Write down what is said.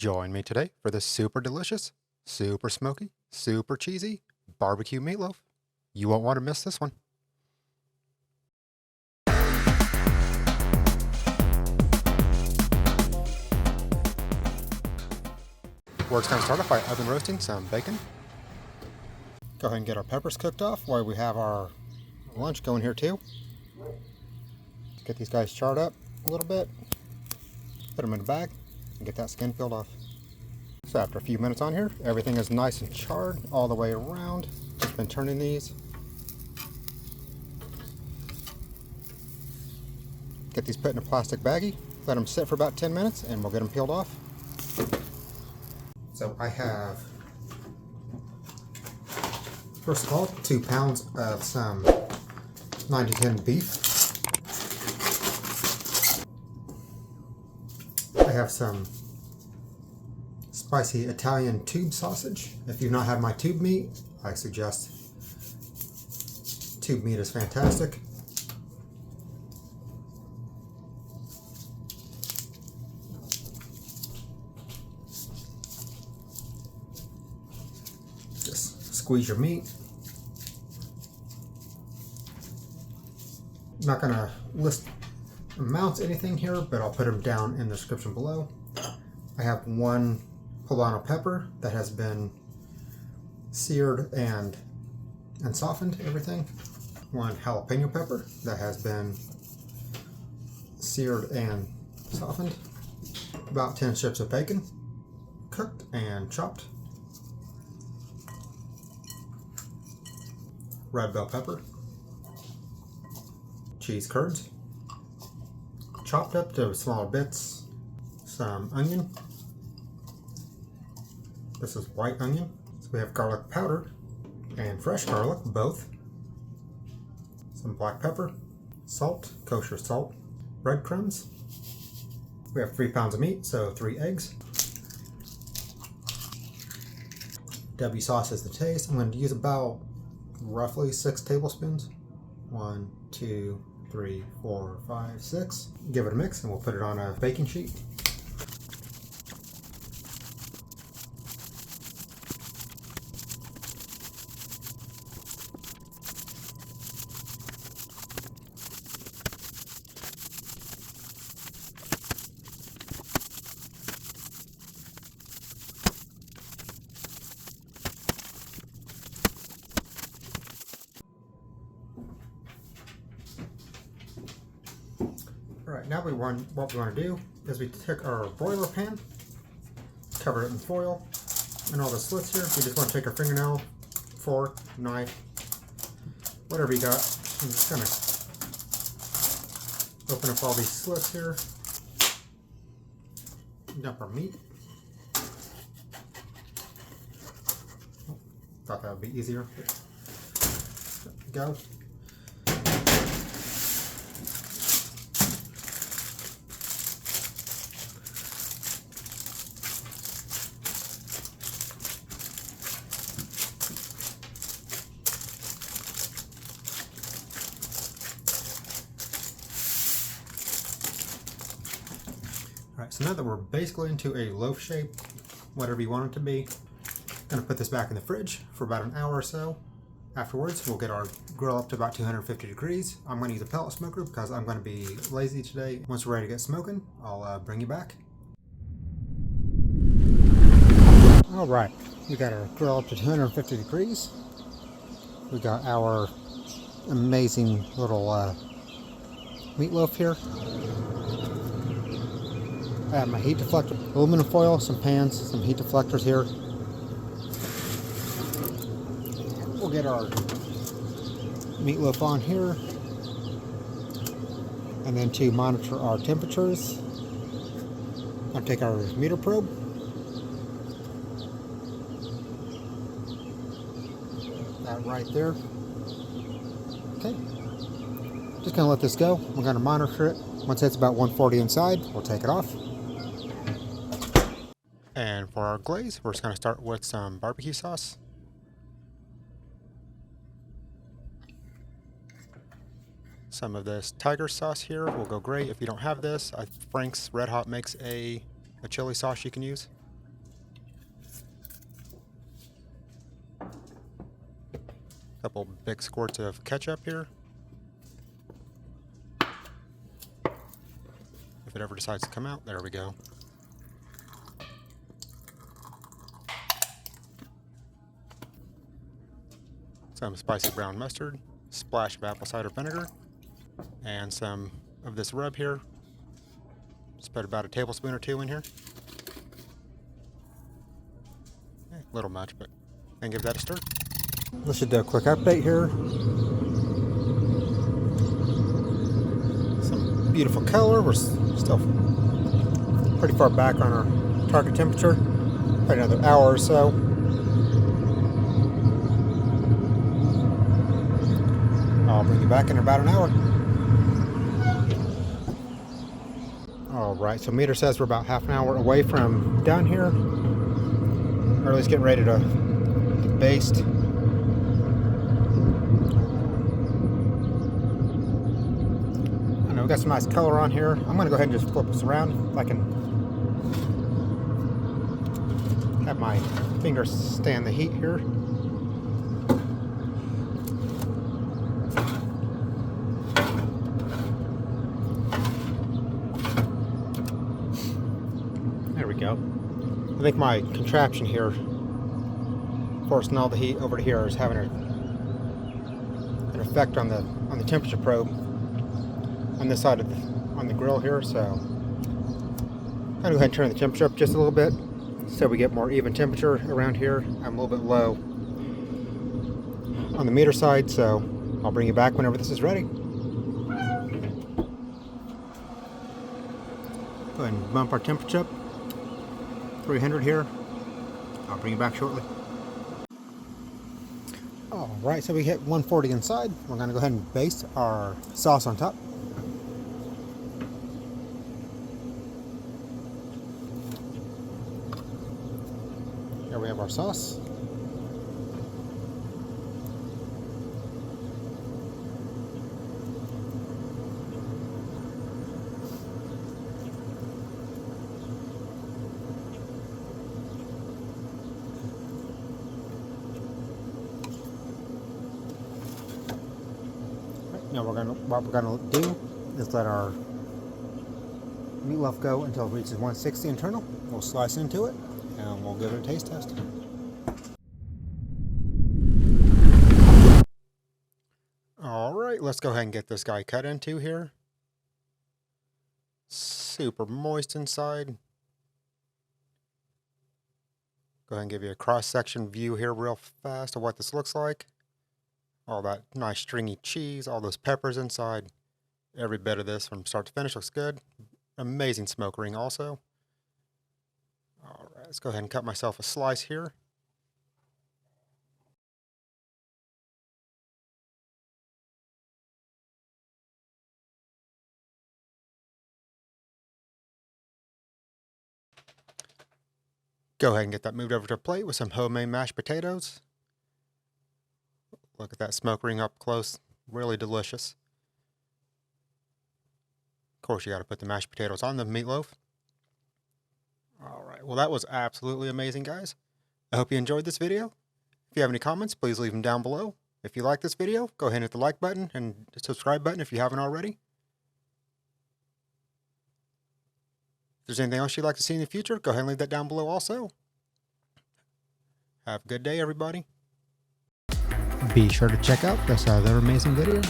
Join me today for this super delicious, super smoky, super cheesy barbecue meatloaf. You won't want to miss this one. We're just going to start off by oven roasting some bacon. Go ahead and get our peppers cooked off while we have our lunch going here too. Get these guys charred up a little bit. Put them in a bag and get that skin peeled off. So after a few minutes on here, everything is nice and charred all the way around. Just been turning these. Get these put in a plastic baggie. Let them sit for about 10 minutes and we'll get them peeled off. So I have, first of all, 2 pounds of some 90-10 beef. I have some spicy Italian tube sausage. If you've not had my tube meat, I suggest tube meat is fantastic. Just squeeze your meat. I'm not going to list amounts anything here, but I'll put them down in the description below. I have 1 poblano pepper that has been seared and softened, everything. 1 jalapeno pepper that has been seared and softened. About 10 strips of bacon, cooked and chopped. Red bell pepper. Cheese curds, chopped up to smaller bits. Some onion. This is white onion. So we have garlic powder and fresh garlic, both. Some black pepper, salt, kosher salt, breadcrumbs. We have 3 pounds of meat, so 3 eggs. W sauce is the taste. I'm going to use about roughly 6 tablespoons. 1, 2, 3, 4, 5, 6. Give it a mix and we'll put it on a baking sheet. Alright, now what we want to do is we take our broiler pan, cover it in foil, and all the slits here. We just want to take our fingernail, fork, knife, whatever you got. I'm just going to open up all these slits here, dump our meat. Thought that would be easier. There we go. Alright, so now that we're basically into a loaf shape, whatever you want it to be, I'm going to put this back in the fridge for about an hour or so. Afterwards, we'll get our grill up to about 250 degrees. I'm going to use a pellet smoker because I'm going to be lazy today. Once we're ready to get smoking, I'll bring you back. Alright, we got our grill up to 250 degrees. We got our amazing little meatloaf here. I have my heat deflector, aluminum foil, some pans, some heat deflectors here. We'll get our meatloaf on here. And then to monitor our temperatures, I'll take our meter probe. That right there. Okay. Just gonna let this go. We're gonna monitor it. Once it's about 140 inside, we'll take it off. And for our glaze, we're just going to start with some barbecue sauce. Some of this tiger sauce here will go great. If you don't have this, Frank's Red Hot makes a chili sauce you can use. Couple big squirts of ketchup here. If it ever decides to come out, there we go. Some spicy brown mustard, splash of apple cider vinegar, and some of this rub here. Just put about a tablespoon or two in here. A little much, but then give that a stir. Let's just do a quick update here. Some beautiful color. We're still pretty far back on our target temperature. Probably another hour or so. I'll bring you back in about an hour. Alright, so meter says we're about half an hour away from done here. Or at least getting ready to baste. I know we got some nice color on here. I'm going to go ahead and just flip this around if I can have my fingers stand the heat here. There we go. I think my contraption here forcing all the heat over to here is having an effect on the temperature probe on this side of on the grill here. So I'm gonna go ahead and turn the temperature up just a little bit so we get more even temperature around here. I'm a little bit low on the meter side, so I'll bring you back whenever this is ready. Go ahead and bump our temperature up 300 here. I'll bring you back shortly. Alright, so we hit 140 inside. We're going to go ahead and baste our sauce on top. Here we have our sauce. Now what we're gonna do is let our meatloaf go until it reaches 160 internal. We'll slice into it and we'll give it a taste test. Alright, let's go ahead and get this guy cut into here. Super moist inside. Go ahead and give you a cross-section view here real fast of what this looks like. All that nice stringy cheese, all those peppers inside. Every bit of this from start to finish looks good. Amazing smoke ring also. Alright, let's go ahead and cut myself a slice here. Go ahead and get that moved over to a plate with some homemade mashed potatoes. Look at that smoke ring up close. Really delicious. Of course, you got to put the mashed potatoes on the meatloaf. Alright, well that was absolutely amazing, guys. I hope you enjoyed this video. If you have any comments, please leave them down below. If you like this video, go ahead and hit the like button and the subscribe button if you haven't already. If there's anything else you'd like to see in the future, go ahead and leave that down below also. Have a good day, everybody. Be sure to check out this other amazing video.